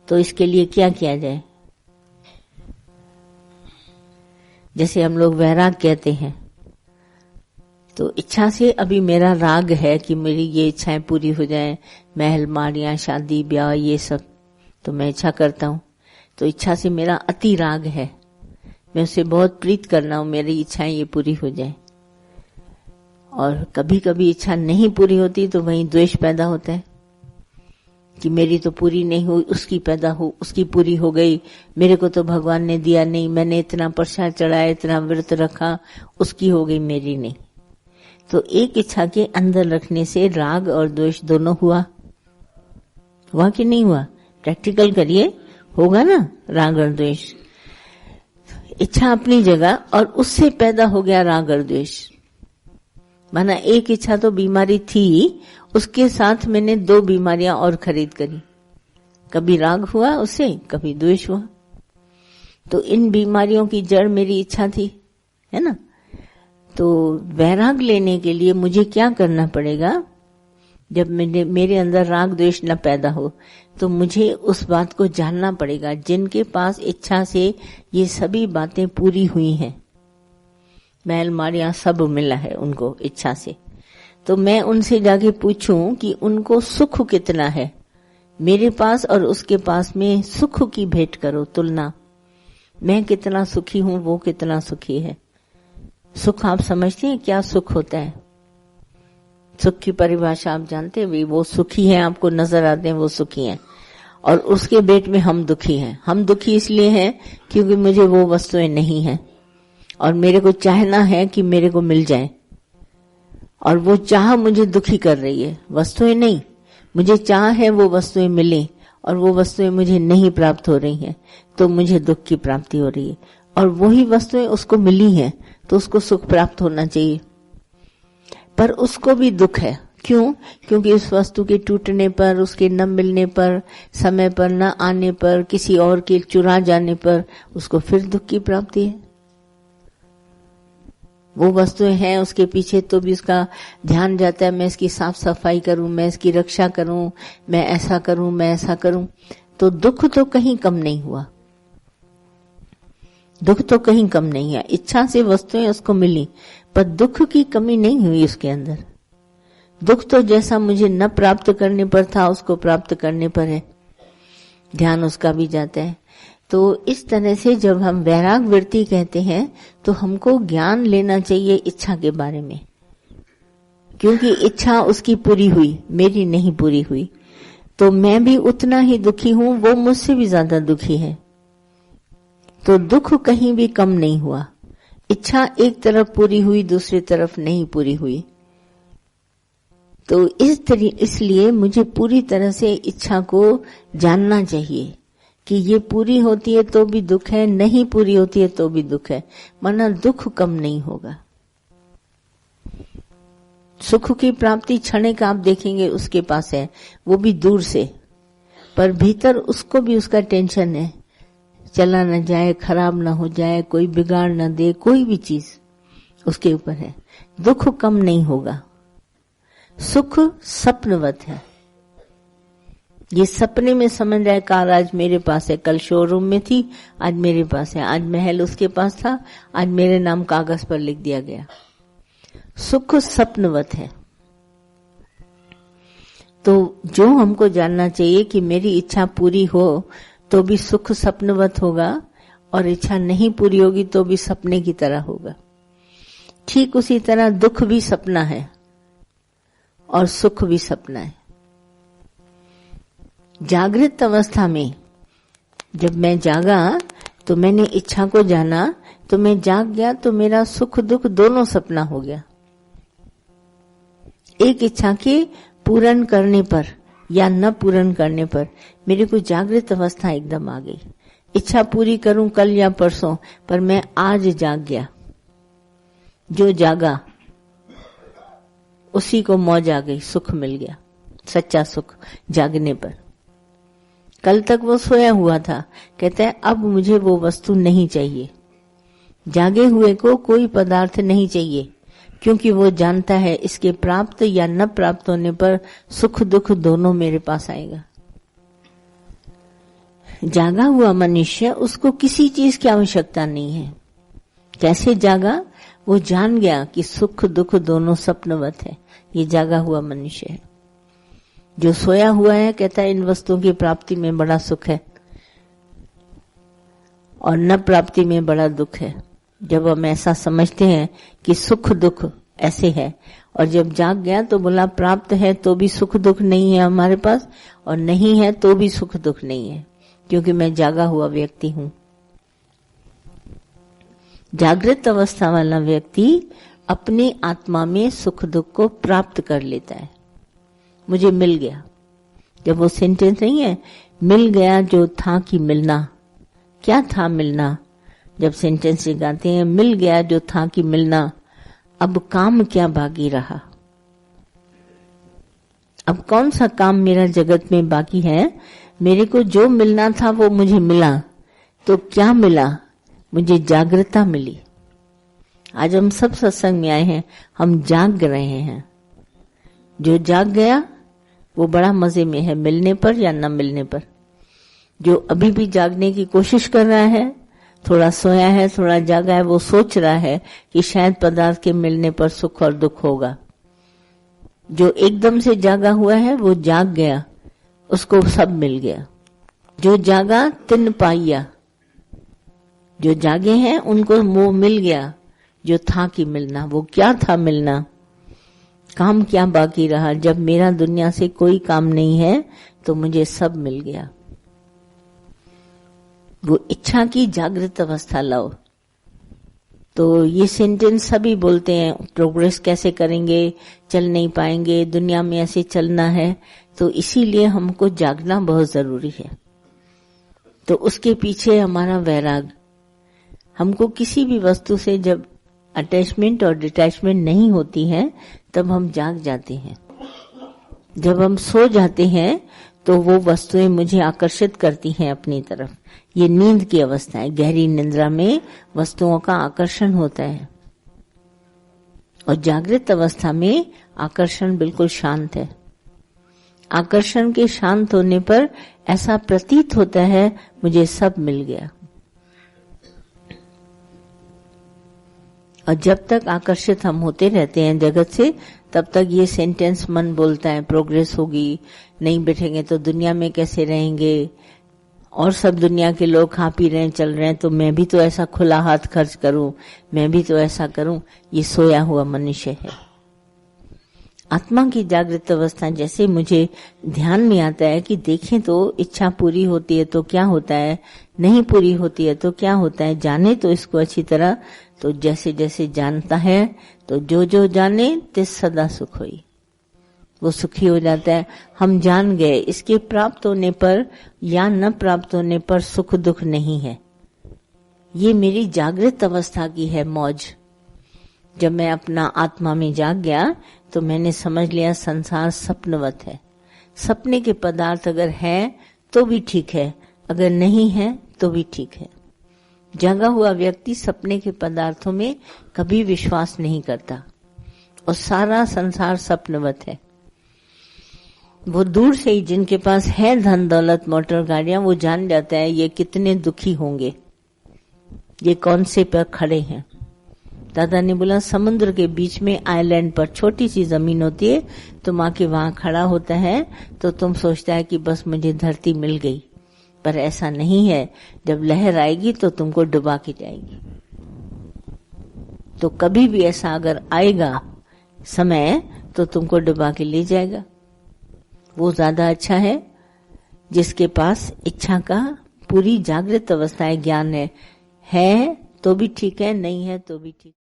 तो इसके लिए क्या किया जाए? जैसे हम लोग वैराग कहते हैं, तो इच्छा से अभी मेरा राग है कि मेरी ये इच्छाएं पूरी हो जाएं, महल माड़ियां शादी ब्याह ये सब, तो मैं इच्छा करता हूं। तो इच्छा से मेरा अति राग है, मैं उसे बहुत प्रीत करना हूं, मेरी इच्छाएं ये पूरी हो जाएं। और कभी कभी इच्छा नहीं पूरी होती तो वहीं द्वेष पैदा होता है कि मेरी तो पूरी नहीं हुई, उसकी पैदा हो, उसकी पूरी हो गई, मेरे को तो भगवान ने दिया नहीं, मैंने इतना प्रसाद चढ़ाया, इतना व्रत रखा, उसकी हो गई, मेरी नहीं। तो एक इच्छा के अंदर रखने से राग और द्वेष दोनों हुआ कि नहीं हुआ? प्रैक्टिकल करिए, होगा ना राग और द्वेष। इच्छा अपनी जगह और उससे पैदा हो गया राग और द्वेष। माना एक इच्छा तो बीमारी थी, उसके साथ मैंने 2 बीमारियां और खरीद करी, कभी राग हुआ उससे, कभी द्वेष हुआ। तो इन बीमारियों की जड़ मेरी इच्छा थी, है ना। तो वैराग लेने के लिए मुझे क्या करना पड़ेगा? जब मेरे अंदर राग द्वेष न पैदा हो, तो मुझे उस बात को जानना पड़ेगा। जिनके पास इच्छा से ये सभी बातें पूरी हुई हैं, महल माड़ियां सब मिला है उनको इच्छा से, तो मैं उनसे जाके पूछूं कि उनको सुख कितना है, मेरे पास और उसके पास में सुख की भेंट करो, तुलना। मैं कितना सुखी हूं, वो कितना सुखी है। सुख आप समझते हैं क्या सुख होता है? सुख की परिभाषा आप जानते हैं? वो सुखी है, आपको नजर आते हैं वो सुखी हैं, और उसके भेंट में हम दुखी हैं। हम दुखी इसलिए हैं क्योंकि मुझे वो वस्तुएं नहीं है और मेरे को चाहना है कि मेरे को मिल जाए, और वो चाह मुझे दुखी कर रही है, वस्तुएं नहीं। मुझे चाह है वो वस्तुएं मिले और वो वस्तुएं मुझे नहीं प्राप्त हो रही हैं, तो मुझे दुख की प्राप्ति हो रही है। और वही वस्तुएं उसको मिली हैं तो उसको सुख प्राप्त होना चाहिए, पर उसको भी दुख है। क्यों? क्योंकि उस वस्तु के टूटने पर, उसके न मिलने पर, समय पर न आने पर, किसी और के चुरा जाने पर उसको फिर दुख की प्राप्ति है। वो वस्तुएं हैं उसके पीछे तो भी उसका ध्यान जाता है, मैं इसकी साफ सफाई करूं, मैं इसकी रक्षा करूं, मैं ऐसा करूं, मैं ऐसा करूं। तो दुख तो कहीं कम नहीं हुआ, दुख तो कहीं कम नहीं है। इच्छा से वस्तुएं उसको मिली, पर दुख की कमी नहीं हुई उसके अंदर। दुख तो जैसा मुझे न प्राप्त करने पर था, उसको प्राप्त करने पर है, ध्यान उसका भी जाता है। तो इस तरह से जब हम वैराग वृत्ति कहते हैं तो हमको ज्ञान लेना चाहिए इच्छा के बारे में, क्योंकि इच्छा उसकी पूरी हुई, मेरी नहीं पूरी हुई, तो मैं भी उतना ही दुखी हूं, वो मुझसे भी ज्यादा दुखी है। तो दुख कहीं भी कम नहीं हुआ। इच्छा एक तरफ पूरी हुई, दूसरी तरफ नहीं पूरी हुई। तो इसलिए मुझे पूरी तरह से इच्छा को जानना चाहिए कि ये पूरी होती है तो भी दुख है, नहीं पूरी होती है तो भी दुख है, वरना दुख कम नहीं होगा। सुख की प्राप्ति क्षणिक आप देखेंगे उसके पास है, वो भी दूर से, पर भीतर उसको भी उसका टेंशन है, चला न जाए, खराब न हो जाए, कोई बिगाड़ न दे, कोई भी चीज उसके ऊपर है। दुख कम नहीं होगा। सुख सपनवत है, ये सपने में समझ रहा है कार आज मेरे पास है, कल शोरूम में थी, आज मेरे पास है, आज महल उसके पास था, आज मेरे नाम कागज पर लिख दिया गया। सुख सपनवत है। तो जो हमको जानना चाहिए कि मेरी इच्छा पूरी हो तो भी सुख सपनवत होगा, और इच्छा नहीं पूरी होगी तो भी सपने की तरह होगा। ठीक उसी तरह दुख भी सपना है और सुख भी सपना है। जागृत अवस्था में जब मैं जागा तो मैंने इच्छा को जाना, तो मैं जाग गया, तो मेरा सुख दुख दोनों सपना हो गया। एक इच्छा के पूर्ण करने पर या न पूर्ण करने पर मेरे को जागृत अवस्था एकदम आ गई। इच्छा पूरी करूं कल या परसों, पर मैं आज जाग गया। जो जागा उसी को मौज आ गई, सुख मिल गया, सच्चा सुख जागने पर। कल तक वो सोया हुआ था, कहता है अब मुझे वो वस्तु नहीं चाहिए। जागे हुए को कोई पदार्थ नहीं चाहिए, क्योंकि वो जानता है इसके प्राप्त या न प्राप्त होने पर सुख दुख दोनों मेरे पास आएगा। जागा हुआ मनुष्य, उसको किसी चीज की आवश्यकता नहीं है। कैसे जागा? वो जान गया कि सुख दुख दोनों स्वप्नवत है। ये जागा हुआ मनुष्य है। जो सोया हुआ है कहता है इन वस्तुओं की प्राप्ति में बड़ा सुख है और न प्राप्ति में बड़ा दुख है। जब हम ऐसा समझते हैं कि सुख दुख ऐसे है, और जब जाग गया तो बोला प्राप्त है तो भी सुख दुख नहीं है हमारे पास, और नहीं है तो भी सुख दुख नहीं है, क्योंकि मैं जागा हुआ व्यक्ति हूं। जागृत अवस्था वाला व्यक्ति अपनी आत्मा में सुख दुख को प्राप्त कर लेता है। मुझे मिल गया, जब वो सेंटेंस नहीं है, मिल गया जो था कि मिलना। क्या था मिलना? जब सेंटेंस गाते हैं मिल गया जो था कि मिलना, अब काम क्या बाकी रहा? अब कौन सा काम मेरा जगत में बाकी है? मेरे को जो मिलना था वो मुझे मिला, तो क्या मिला? मुझे जागृता मिली। आज हम सब सत्संग में आए हैं, हम जाग रहे हैं। जो जाग गया वो बड़ा मजे में है, मिलने पर या न मिलने पर। जो अभी भी जागने की कोशिश कर रहा है, थोड़ा सोया है थोड़ा जागा है, वो सोच रहा है कि शायद पदार्थ के मिलने पर सुख और दुख होगा। जो एकदम से जागा हुआ है वो जाग गया, उसको सब मिल गया। जो जागा तिन पाइया, जो जागे हैं उनको वो मिल गया जो था कि मिलना। वो क्या था मिलना? काम क्या बाकी रहा? जब मेरा दुनिया से कोई काम नहीं है तो मुझे सब मिल गया। वो इच्छा की जागृत अवस्था लाओ। तो ये सेंटेंस सभी बोलते हैं, प्रोग्रेस कैसे करेंगे, चल नहीं पाएंगे, दुनिया में ऐसे चलना है। तो इसीलिए हमको जागना बहुत जरूरी है। तो उसके पीछे हमारा वैराग। हमको किसी भी वस्तु से जब अटैचमेंट और डिटैचमेंट नहीं होती है तब हम जाग जाते हैं। जब हम सो जाते हैं तो वो वस्तुएं मुझे आकर्षित करती हैं अपनी तरफ। ये नींद की अवस्था है। गहरी निद्रा में वस्तुओं का आकर्षण होता है, और जागृत अवस्था में आकर्षण बिल्कुल शांत है। आकर्षण के शांत होने पर ऐसा प्रतीत होता है मुझे सब मिल गया। और जब तक आकर्षित हम होते रहते हैं जगत से, तब तक ये सेंटेंस मन बोलता है प्रोग्रेस होगी, नहीं बैठेंगे तो दुनिया में कैसे रहेंगे, और सब दुनिया के लोग खा पी रहे हैं चल रहे हैं तो मैं भी तो ऐसा खुला हाथ खर्च करूं, मैं भी तो ऐसा करूं। ये सोया हुआ मनुष्य है। आत्मा की जागृत अवस्था जैसे मुझे ध्यान में आता है कि देखें तो इच्छा पूरी होती है तो क्या होता है, नहीं पूरी होती है तो क्या होता है, जाने तो इसको अच्छी तरह। तो जैसे जैसे जानता है तो जो जो जाने तिस सदा सुख होई, वो सुखी हो जाता है। हम जान गए इसके प्राप्त होने पर या न प्राप्त होने पर सुख दुख नहीं है। ये मेरी जागृत अवस्था की है मौज। जब मैं अपना आत्मा में जाग गया तो मैंने समझ लिया संसार सपनवत है। सपने के पदार्थ अगर है तो भी ठीक है, अगर नहीं है तो भी ठीक है। जागा हुआ व्यक्ति सपने के पदार्थों में कभी विश्वास नहीं करता, और सारा संसार सपनवत है। वो दूर से ही जिनके पास है धन दौलत मोटर गाड़ियां, वो जान जाता है ये कितने दुखी होंगे, ये कौन से पर खड़े हैं। दादा ने बोला समुद्र के बीच में आइलैंड पर छोटी सी जमीन होती है, तुम आके वहां खड़ा होता है तो तुम सोचता है कि बस मुझे धरती मिल गई, पर ऐसा नहीं है। जब लहर आएगी तो तुमको डुबा के जाएगी। तो कभी भी ऐसा अगर आएगा समय तो तुमको डुबा के ले जाएगा। वो ज्यादा अच्छा है जिसके पास इच्छा का पूरी जागृत अवस्थाएं ज्ञान है तो भी ठीक है, नहीं है तो भी ठीक।